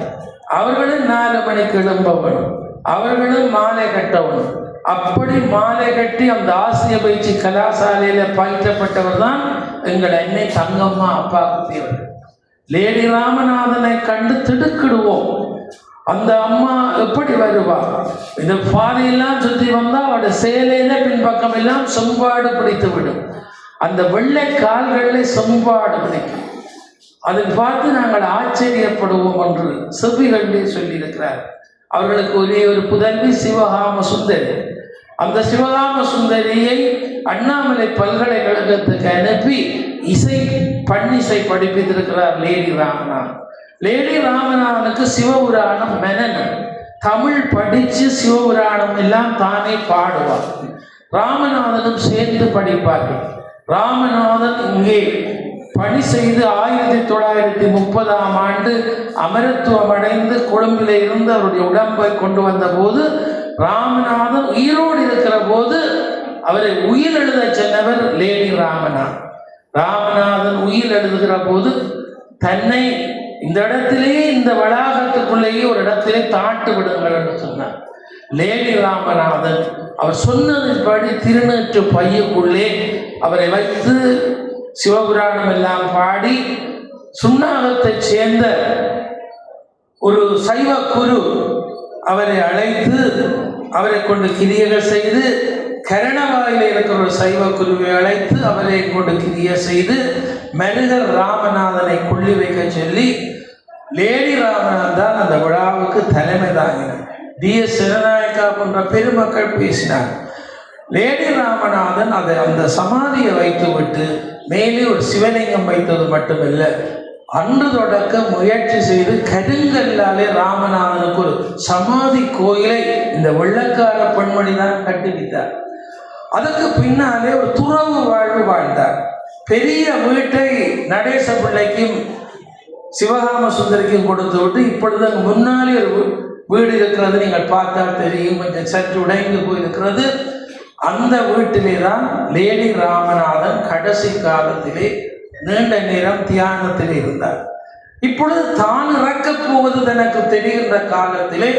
அவர்களும் 4 மணிக்கு எழும்பவனும், அவர்களும் மாலை கட்டவனும். அப்படி மாலை கட்டி அந்த ஆசிரிய பயிற்சி கலாசாலையில பயிற்றப்பட்டவர் தான் எங்கள் அன்னை தங்கம்மா அப்பா குத்தியவர்கள். லேடி ராமநாதனை கண்டு திடுக்கிடுவோம். அந்த அம்மா எப்படி வருவா? இந்த பாதையெல்லாம் சுற்றி வந்தா அவருடைய சேலையில பின்பக்கம் எல்லாம் செம்பாடு பிடித்து விடும். அந்த வெள்ளை கால்களில் செம்பாடு பிடிக்கும். அதை பார்த்து நாங்கள் ஆச்சரியப்படுவோம் என்று செவ்விகளிலே சொல்லியிருக்கிறார். அவர்களுக்கு ஒரே ஒரு புதல்வி சிவகாம சுந்தரி. அந்த சிவகாம சுந்தரியை அண்ணாமலை பல்கலைக்கழகத்துக்கு அனுப்பி பன்னிசை படிப்பித்திருக்கிறார் லேடி ராமநாதன். லேடி ராமநாதனுக்கு சிவபுராணம் மெனனம், தமிழ் படித்து சிவபுராணம் எல்லாம் தானே பாடுவார். ராமநாதனும் சேர்ந்து படிப்பார்கள். ராமநாதன் இங்கே பணி செய்து 1930ஆம் ஆண்டு அமரத்துவம் அடைந்து கொழும்பிலே இருந்து அவருடைய உடம்பை கொண்டு வந்த போது, ராமநாதன் உயிரோடு இருக்கிற போது அவரை உயிர் எழுத சென்றவர் லேடி ராமநாதன். ராமநாதன் உயிர் எழுதுகிற போது தன்னை இந்த இடத்திலேயே, இந்த வளாகத்துக்குள்ளேயே ஒரு இடத்திலே தாட்டு விடுங்கள் என்று சொன்னார். லேடி ராமநாதன் அவர் சொன்னதின்படி திருநீற்று பையுக்குள்ளே அவரை வைத்து சிவபுராணம் எல்லாம் பாடி, சுண்ணாகத்தை சேர்ந்த ஒரு சைவ குரு அவரை அழைத்து அவரை கொண்டு கிரியைகள் செய்து, கரணவாயில இருக்கிற ஒரு சைவ குருவை அழைத்து அவரை கொண்டு கிரியை செய்து மருகர் ராமநாதனை கொள்ளி வைக்க சொல்லி லேடி ராமநாதன் தான் அந்த விழாவுக்கு தலைமை தாங்கினார். DS சிவநாயக்கா போன்ற பெருமக்கள் பேசினார். லேடி ராமநாதன் அதை அந்த சமாதியை வைத்து விட்டு மேலே ஒரு சிவலிங்கம் வைத்தது மட்டுமல்ல, அன்று தொடக்க முயற்சி செய்து கருங்கல்லாலே ராமநாதனுக்கு ஒரு சமாதி கோயிலை இந்த வெள்ளக்கார பெண்மணி தான் கட்டுவித்தார். அதுக்கு பின்னாலே ஒரு துறவு வாழ்வு வாழ்ந்தார். பெரிய வீட்டை நடேச பிள்ளைக்கும் சிவகாம சுந்தரிக்கும் கொடுத்து விட்டு இப்பொழுது முன்னாலே ஒரு வீடு இருக்கிறது, நீங்கள் பார்த்தால் தெரியும், கொஞ்சம் சற்று உடைந்து போயிருக்கிறது. அந்த வீட்டிலே தான் லேடி ராமநாதன் கடைசி காலத்திலே நீண்ட நேரம் தியானத்திலே இருந்தார். இப்பொழுது தான் இறக்கப் போவது எனக்கு தெரிகின்ற காலத்திலே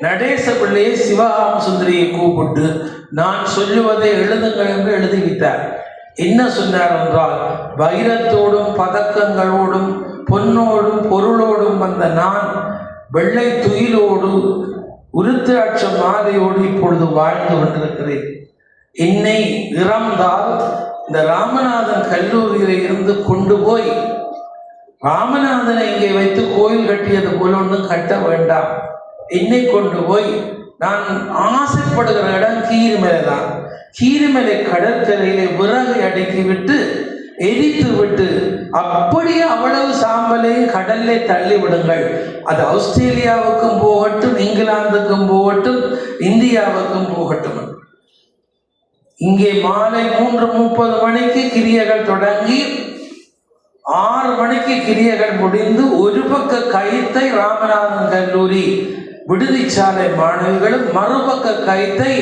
நடேச பிள்ளையை சிவகாம சுந்தரியை கூப்பிட்டு நான் சொல்லுவதை எழுதுங்கள் என்று எழுதி வைத்தார். என்ன சொன்னார் என்றால், வைரத்தோடும் பதக்கங்களோடும் பொன்னோடும் பொருளோடும் வந்த நான் வெள்ளை துயிலோடு உருத்திராட்ச மாலையோடு இப்பொழுது வாழ்ந்து கொண்டிருக்கிறேன். என்னை இறந்தால் இந்த ராமநாதன் கல்லூரியில இருந்து கொண்டு போய் ராமநாதனை இங்கே வைத்து கோயில் கட்டியது போல ஒன்றும் கட்ட வேண்டாம். என்னை கொண்டு போய் நான் ஆசைப்படுகிற இடம் கீரிமலை தான். கீரிமலை கடற்கரையிலே விறகு அடுக்கி விட்டு எரித்து விட்டு அப்படியே அவ்வளவு சாம்பலையும் கடல்ல தள்ளி விடுங்கள். அது ஆஸ்திரேலியாவுக்கும் போகட்டும், இங்கிலாந்துக்கும் போகட்டும், இந்தியாவுக்கும் போகட்டும். இங்கே மாலை 3:30 மணிக்கு கிரியைகள் தொடங்கி 6 மணிக்கு கிரியைகள் முடிந்து ஒரு பக்க கயித்தை ராமநாதன் கல்லூரி விடுதிச்சாலை மாணவிகளும், மறுபக்க கயித்தை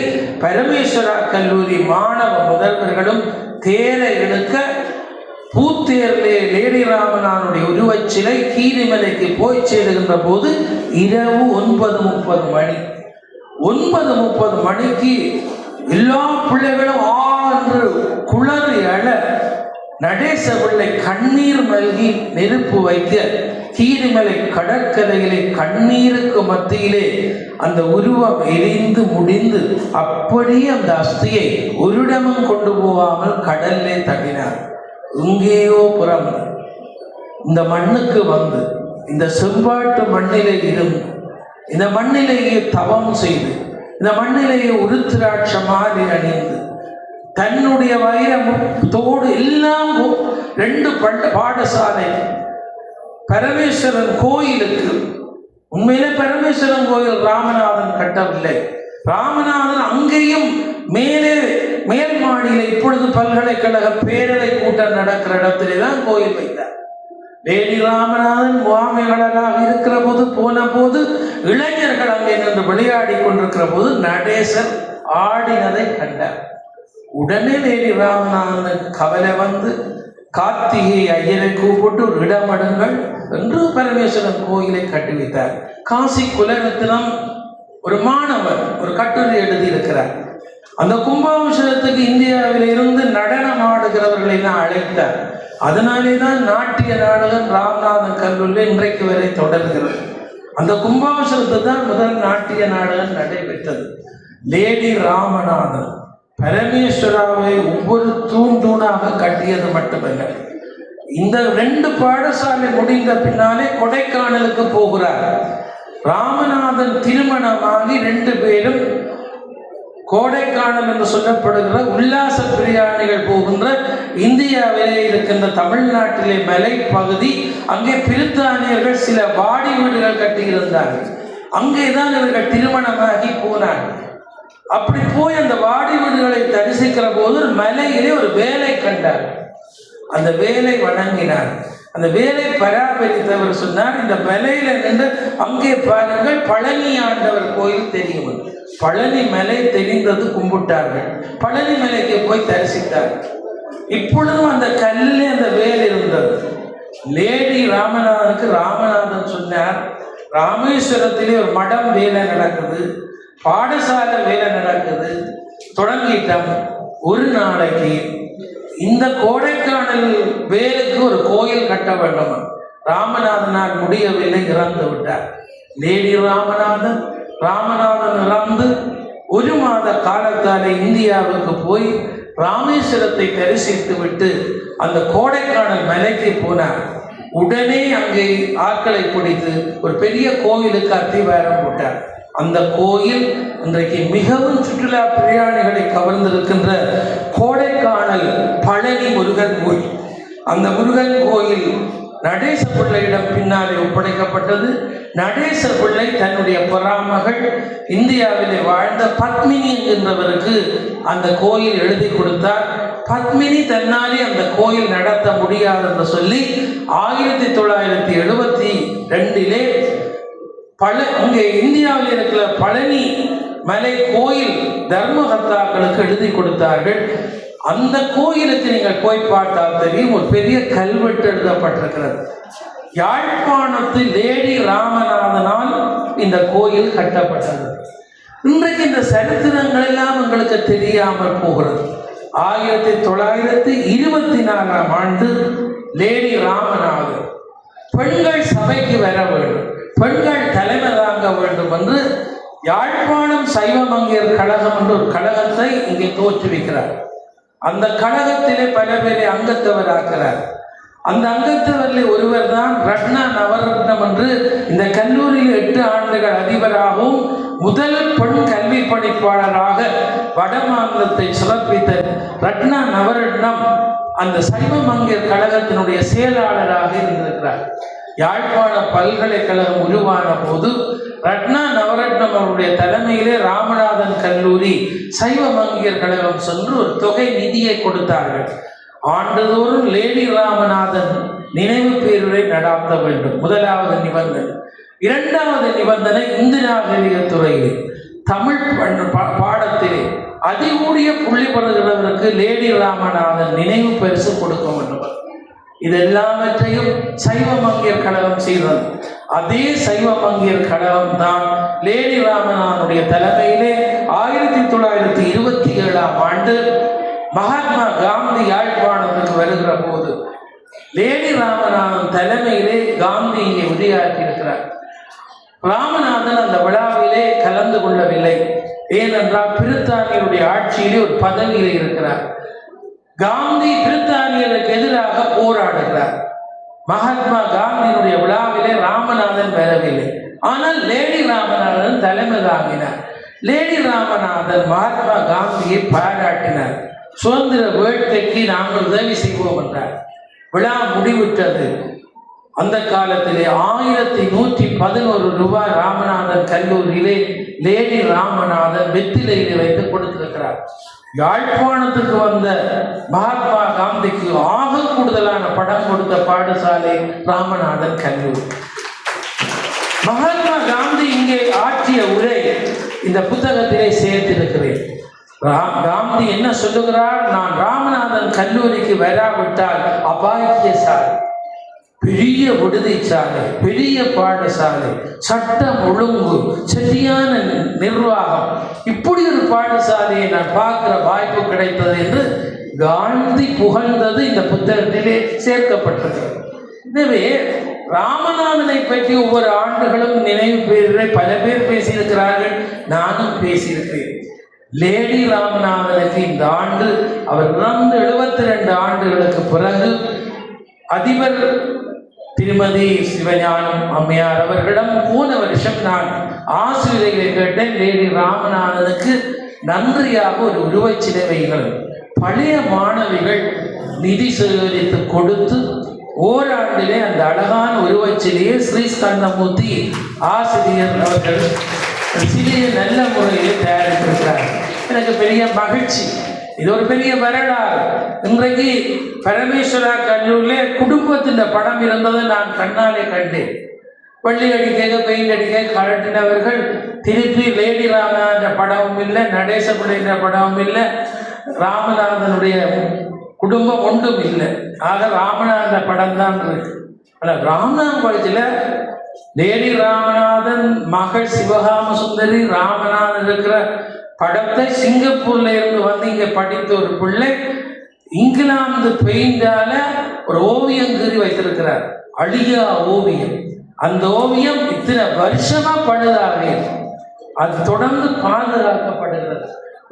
பரமேஸ்வரா கல்லூரி மாணவ முதல்வர்களும் தேரை எடுக்க பூத்தேரிலே லேடி ராமநாதனுடைய உருவச்சிலை கீரிமலைக்கு போய் சேருகின்ற போது இரவு 9:30 மணி. 9:30 மணிக்கு எல்லா பிள்ளைகளும் என்று குளறி அழ நடேச பிள்ளை கண்ணீர் மல்கி நெருப்பு வைக்க கீரிமலை கடற்கரையிலே கண்ணீருக்கு மத்தியிலே அந்த உருவம் எரிந்து முடிந்து அப்படியே அந்த அஸ்தியை ஒரு இடமும் கொண்டு போகாமல் கடல்லே தள்ளினார். எங்கேயோ புறம் இந்த மண்ணுக்கு வந்து இந்த செம்பாட்டு மண்ணிலே இருந்து இந்த மண்ணிலேயே தவம் செய்து இந்த மண்ணிலேயே உருத்திராட்ச மாலை அணிந்து தன்னுடைய வைரத்தோடு எல்லாம் 2 பாடசாலை பரமேஸ்வரன் கோயிலுக்கு, உண்மையிலே பரமேஸ்வரன் கோயில் ராமநாதன் கட்டவில்லை. ராமநாதன் அங்கேயும் மேலே மேல் மாடியில இப்பொழுது பல்கலைக்கழக பேரலை கூட்டம் நடக்கிற இடத்திலே தான் கோயில் வைத்தார். லேடி ராமநாதன் முகாமையாளராக இருக்கிற போது போன போது இளைஞர்கள் அங்கே நின்று விளையாடி கொண்டிருக்கிற போது நடேசர் ஆடினதை கண்டார். உடனே லேடி ராமநாதனுக்கு கவலை வந்து கார்த்திகை ஐயரை கூப்பிட்டு ஒரு இடமடுங்கள் என்று பரமேஸ்வரன் கோயிலை கட்டி வைத்தார். காசி குலரத்னம் ஒரு மாணவர் ஒரு கட்டுரை எழுதியிருக்கிறார். அந்த கும்பாபிஷேகத்துக்கு இந்தியாவில் இருந்து நடனம் ஆடுகிறவர்களை நான் அழைத்தார். அதனாலே தான் நாட்டிய நாடகம் ராமநாதன் கல்லூரியில் இன்றைக்கு வரை தொடர்கிறது. அந்த கும்பாபிஷேகத்தை தான் முதல் நாட்டிய நாடகம் நடைபெற்றது. லேடி ராமநாதன் பரமேஸ்வராவை ஒவ்வொரு தூணாக கட்டியது மட்டுமல்ல, இந்த 2 பாடசாலை முடிந்த பின்னாலே கொடைக்கானலுக்கு போகிறார். ராமநாதன் திருமணமாகி 2 பேரும் கோடைக்கானல் என்று சொல்லப்படுகிற உல்லாச பிரயாணிகள் போகின்ற இந்தியாவிலே இருக்கின்ற தமிழ்நாட்டிலே மலை பகுதி, அங்கே பிரித்தானியர்கள் சில வாடி வீடுகள் கட்டியிருந்தார்கள். அங்கேதான் இவர்கள் திருமணமாகி போனார்கள். அப்படி போய் அந்த வாடி வீடுகளை தரிசிக்கிற போது மலையிலே ஒரு வேலை கண்டார். அந்த வேலை வணங்கினார். அந்த வேலை பராமரித்தவர் சொன்னார், இந்த மலையில நின்று அங்கே பாருங்கள் பழனி ஆண்டவர் கோயில் தெரியும். பழனி மலை தெரிந்தது, கும்பிட்டார்கள். பழனி மலைக்கு போய் தரிசித்தார்கள். இப்பொழுதும் அந்த கல்லில் அந்த வேலை இருந்தது. லேடி ராமநாதனுக்கு ராமநாதன் சொன்னார், ராமேஸ்வரத்திலே ஒரு மடம் வேலை நடக்குது, பாடசாலை வேலை நடக்குது, தொடங்கிட்டோம். ஒரு நாளைக்கு இந்த கோடைக்கானல் வேலுக்கு ஒரு கோயில் கட்ட வேண்டும். ராமநாதனால் முடியவில்லை, இறந்து விட்டார். லேடி ராமநாதன் இறந்து 1 மாத காலத்தாலே இந்தியாவுக்கு போய் ராமேஸ்வரத்தை தரிசித்து விட்டு அந்த கோடைக்கானல் மலைக்கு போனார். உடனே அங்கே ஆட்களை பிடித்து ஒரு பெரிய கோயிலுக்கு அத்திவாரம் போட்டார். அந்த கோயில் இன்றைக்கு மிகவும் சுற்றுலா பிரயாணிகளை கவர்ந்திருக்கின்ற கோடைக்கானல் பழனி முருகன் கோயில். அந்த முருகன் கோயில் நடேச பிள்ளையிடம் பின்னாலே ஒப்படைக்கப்பட்டது. நடேச பிள்ளை தன்னுடைய பராமகள் இந்தியாவிலே வாழ்ந்த பத்மினி என்கின்றவருக்கு அந்த கோயில் எழுதி கொடுத்தார். பத்மினி தன்னாலே அந்த கோயில் நடத்த முடியாது என்று சொல்லி 1972 இங்கே இந்தியாவில் இருக்கிற பழனி மலை கோயில் தர்மகர்த்தாக்களுக்கு எழுதி கொடுத்தார்கள். அந்த கோயிலுக்கு நீங்கள் போய் பார்த்தால் தெரியும், ஒரு பெரிய கல்வெட்டு எழுதப்பட்டிருக்கிறது. யாழ்ப்பாணத்தில் லேடி ராமநாதனால் இந்த கோயில் கட்டப்பட்டது. இன்றைக்கு இந்த சரித்திரங்கள் எல்லாம் உங்களுக்கு தெரியாமல் போகிறது. 1924 லேடி ராமநாதன் பெண்கள் சபைக்கு வர வேண்டும், பெண்கள் தலைமை தாங்க வேண்டும் என்று யாழ்ப்பாணம் சைவமங்கையர் கழகம் என்ற ஒரு கழகத்தை இங்கே தோற்றுவிக்கிறார். அந்த கழகத்திலே பல பேரை அங்கத்தவராக்கிறார். அந்த அங்கத்தவரில் ஒருவர் தான் ரத்னா நவரத்னம் என்று இந்த கல்லூரியில் 8 ஆண்டுகள் அதிபராகவும் முதல் பெண் கல்வி பணிப்பாளராக வடமாநிலத்தை சிறப்பித்த ரத்னா நவரத்னம் அந்த சைவ மங்கையர் கழகத்தினுடைய செயலாளராக இருந்திருக்கிறார். யாழ்ப்பாண பல்கலைக்கழகம் உருவான போது ரத்னா நவரத்னம் அவருடைய தலைமையிலே ராமநாதன் கல்லூரி சைவ மங்கையர் கழகம் சென்று ஒரு தொகை நிதியை கொடுத்தார்கள். ஆண்டுதோறும் லேடி ராமநாதன் நினைவு பேருரை நடாத்த வேண்டும், முதலாவது நிபந்தனை. இரண்டாவது நிபந்தனை, இந்து நாகரிக துறையிலே தமிழ் பாடத்திலே அதிகூடிய புள்ளி பெறுகிறவருக்கு லேடி ராமநாதன் நினைவு பரிசு கொடுக்க வேண்டும். இதெல்லாவற்றையும் சைவ மங்கையர் கழகம் செய்தது. அதே சைவ மங்கையர் கழகம் தான் லேடி ராமநாதனுடைய தலைமையிலே 1927ஆம் ஆண்டு மகாத்மா காந்தி யாழ்ப்பாணத்துக்கு வருகிற போது லேடி ராமநாதன் தலைமையிலே காந்தி இங்கே உரையாற்றி இருக்கிறார். ராமநாதன் அந்த விழாவிலே கலந்து கொள்ளவில்லை. ஏனென்றால் பிரித்தானியருடைய ஆட்சியிலே ஒரு பதவியிலே இருக்கிறார். காந்தி பிரித்தானியருக்கு எதிராக போராடுகிறார். மகாத்மா காந்தியினுடைய விழாவிலே ராமநாதன் வரவில்லை. ஆனால் லேடி ராமநாதன் தலைமை தாங்கினார். லேடி ராமநாதன் மகாத்மா காந்தியை பாராட்டினார். சுதந்திர வேட்கைக்கு நாங்கள் உதவி செய்வோம் என்றார். விழா முடிவுற்றது. அந்த காலத்திலே 1111 ரூபாய் ராமநாதன் கல்லூரியிலே லேடி ராமநாதன் வெற்றிலையிலே வைத்து கொடுத்திருக்கிறார். யாழ்ப்பாணத்துக்கு வந்த மகாத்மா காந்திக்கு ஆக கூடுதலான படம் கொடுத்த பாடசாலை ராமநாதன் கல்லூரி. மகாத்மா காந்தி இங்கே ஆற்றிய உரை இந்த புத்தகத்திலே சேர்த்திருக்கிறேன். காந்தி என்ன சொல்லுகிறார்? நான் ராமநாதன் கல்லூரிக்கு வராவிட்டால் அபாக்கியசாலி, பெரிய விடுதிச்சாலை, பெரிய பாடசாலை, சட்டம் ஒழுங்கு, சரியான நிர்வாகம், இப்படி ஒரு பாடசாலையை நான் பார்க்கிற வாய்ப்பு கிடைத்தது என்று காந்தி புகழ்ந்தது இந்த புத்தகத்திலே சேர்க்கப்பட்டிருக்கிறது. எனவே ராமநாதனை பற்றி ஒவ்வொரு ஆண்டுகளும் நினைவு பேரை பல பேர் பேசியிருக்கிறார்கள், நானும் பேசியிருக்கிறேன். லேடி ராமநாதனுக்கு இந்த ஆண்டு அவர் இறந்து 72 ஆண்டுகளுக்கு பிறகு அதிபர் திருமதி சிவஞானம் அம்மையார் அவர்களிடம் போன வருஷம் நான் ஆசிரியர்களை கேட்டேன், லேடி ராமநாதனுக்கு நன்றியாக ஒரு உருவச்சிலை வைகள். பழைய மாணவிகள் நிதி சேகரித்து கொடுத்து ஓராண்டிலே அந்த அழகான உருவச்சிலையை ஸ்ரீஸ்கந்தமூர்த்தி ஆசிரியர் அவர்கள் சிறிய நல்ல முறையிலே தயாரித்திருக்கிறார். எனக்கு பெரிய மகிழ்ச்சி. இது ஒரு பெரிய வரலாறு. இன்றைக்கு பரமேஸ்வரா கல்லூரியிலே குடும்பத்தின் படம் இருந்ததை நான் கண்ணாலே கண்டேன். பள்ளி அடிக்க, பெயிண்ட் அடிக்க கலட்டினவர்கள் திருப்பி லேடி ராமநாதன் படமும் இல்லை, நடேசபுடைய படமும் இல்லை, ராமநாதனுடைய குடும்பம் ஒன்றும் இல்லை. ஆக ராமநாதன் படம் தான் இருக்கு. ஆனால் ராமநாதன் காலேஜில் லேடி ராமநாதன் மகள் சிவகாம சுந்தரி ராமநாதன் இருக்கிற படத்தை சிங்கப்பூர்ல இருந்து வந்து இங்க படித்த ஒரு பிள்ளை இங்கிலாந்து பெயிண்டால ஒரு ஓவியம் கீறி வைத்திருக்கிறார். அழியா ஓவியம். அந்த ஓவியம் இத்தனை வருஷமா பழுதாக அது தொடர்ந்து பாதுகாக்கப்படுகிறது.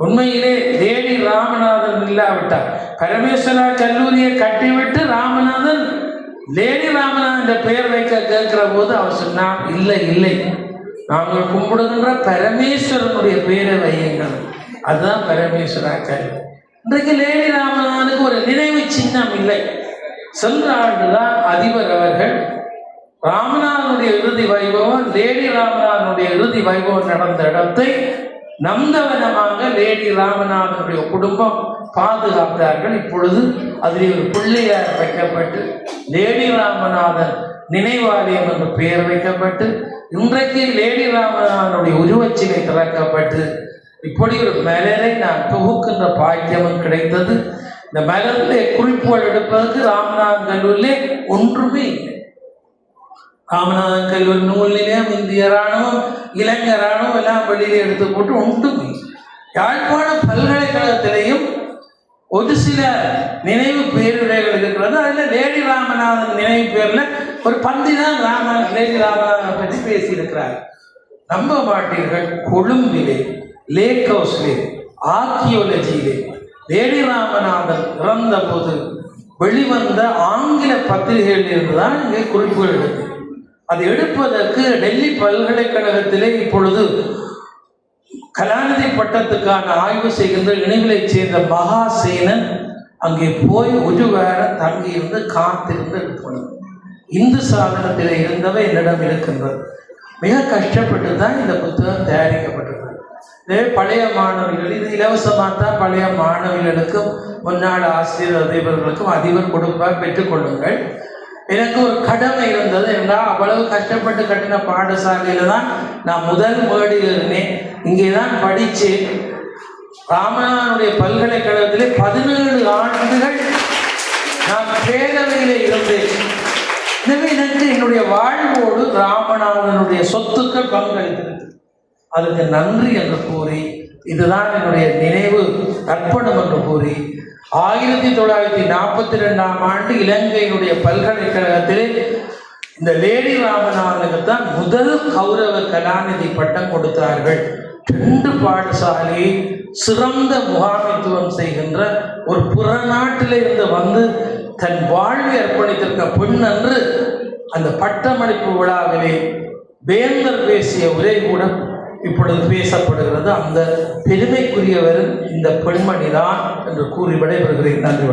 உண்மையிலே லேடி ராமநாதன் இல்லாவிட்டார் பரமேஸ்வரா கல்லூரியை கட்டிவிட்டு ராமநாதன் லேடி ராமநாதன் பெயர் வைக்க கேட்கிற போது அவர் சொன்னார், இல்லை இல்லை, நாங்கள் கும்பிடுகின்ற பரமேஸ்வரனுடைய பெயரை வையுங்கள், அதுதான் பரமேஸ்வரா கல்லூரி. இன்றைக்கு லேடி ராமநாதனுக்கு ஒரு நினைவு சின்னம் இல்லை. சென்ற ஆண்டுதான் அதிபர் அவர்கள் ராமநாதனுடைய இறுதி வைபவம், லேடி ராமநாதனுடைய இறுதி வைபவம் நடந்த இடத்தை நந்தவனமாக லேடி ராமநாதனுடைய குடும்பம் பாதுகாத்தார்கள். இப்பொழுது அதில் ஒரு பிள்ளையார் வைக்கப்பட்டு லேடி ராமநாதன் நினைவாலயம் என்று பெயர் வைக்கப்பட்டு இன்றைக்கு லேடி ராமநாதனுடைய உருவச்சிலை திறக்கப்பட்டு இப்படி ஒரு மலரை நான் தொகுக்கின்ற பாக்கியமும் கிடைத்தது. இந்த மலரிலே குறிப்புகள் எடுப்பதற்கு ராமநாதன் கல்லூரியிலே ஒன்றுமே இல்லை. ராமநாதன் கல்லூரி நூலிலே இந்திய ராணுவம், இலங்கை ராணுவம் எல்லாம் வெளியிலே எடுத்து போட்டு ஒன்றுமே. யாழ்ப்பாண பல்கலைக்கழகத்திலேயும் ஒரு சில நினைவு பேருரைகள் இருக்கிறது. அதில் லேடி ராமநாதன் நினைவு பேரில் ஒரு பந்தி தான் லேடி ராமநாதனை பற்றி பேசியிருக்கிறார். நம்ப மாட்டீர்கள், கொழும்பிலே, லேக் ஹவுஸ்லே, ஆர்கியோலஜியிலே லேடி ராமநாதன் இறந்த போது வெளிவந்த ஆங்கில பத்திரிகைகளில் இருந்துதான் இங்கே குறிப்புகள் எடுத்து அது எடுப்பதற்கு டெல்லி பல்கலைக்கழகத்திலே இப்பொழுது கலாநிதி பட்டத்துக்கான ஆய்வு செய்கின்ற இணைவிலை சேர்ந்த மகாசேனன் அங்கே போய் ஒரு வாரம் தங்கியிருந்து காத்திருந்து எடுத்துக்கணும். இந்து சாதனத்தில் இருந்தவை என்னிடம் இருக்கின்றது. மிக கஷ்டப்பட்டு தான் இந்த புத்தகம் தயாரிக்கப்பட்டிருக்கிறது. இதே பழைய மாணவிகள், இது இலவசமாக தான் பழைய மாணவிகளுக்கும் முன்னாள் ஆசிரியர் அதிபர்களுக்கும் அதிபர் கொடுப்பார், பெற்றுக்கொள்ளுங்கள். எனக்கு ஒரு கடமை இருந்தது என்றால், அவ்வளவு கஷ்டப்பட்டு கட்டின பாடசாலையில் தான் நான் முதல் மேடையில் இருந்தேன். இங்கே தான் படித்தேன். ராமநாதனுடைய பல்கலைக்கழகத்திலே 17 ஆண்டுகள் நான் பேரவையில் இருந்தேன். எனவே எனக்கு என்னுடைய வாழ்வோடு ராமநாதனுடைய சொத்துக்கள் பங்களித்திருக்கு. அதுக்கு நன்றி என்று கூறி, இதுதான் என்னுடைய நினைவு அர்ப்பணம் என்று கூறி, 1942ஆம் ஆண்டு இலங்கையினுடைய பல்கலைக்கழகத்திலே இந்த லேடி ராமநாதனுக்கு தான் முதல் கௌரவ கலாநிதி பட்டம் கொடுத்தார்கள். 2 பாடசாலையை சிறந்த முகாமைத்துவம் செய்கின்ற ஒரு புறநாட்டிலே இருந்து வந்து தன் வாழ்வை அர்ப்பணித்திருக்க பெண் என்று அந்த பட்டமளிப்பு விழாவிலே வேந்தர் பேசிய உரை கூட இப்பொழுது பேசப்படுகிறது. அந்த பெருமைக்குரியவர் இந்த பெண்மணிதான் என்று கூறி விடைபெறுகிறேன். நன்றி.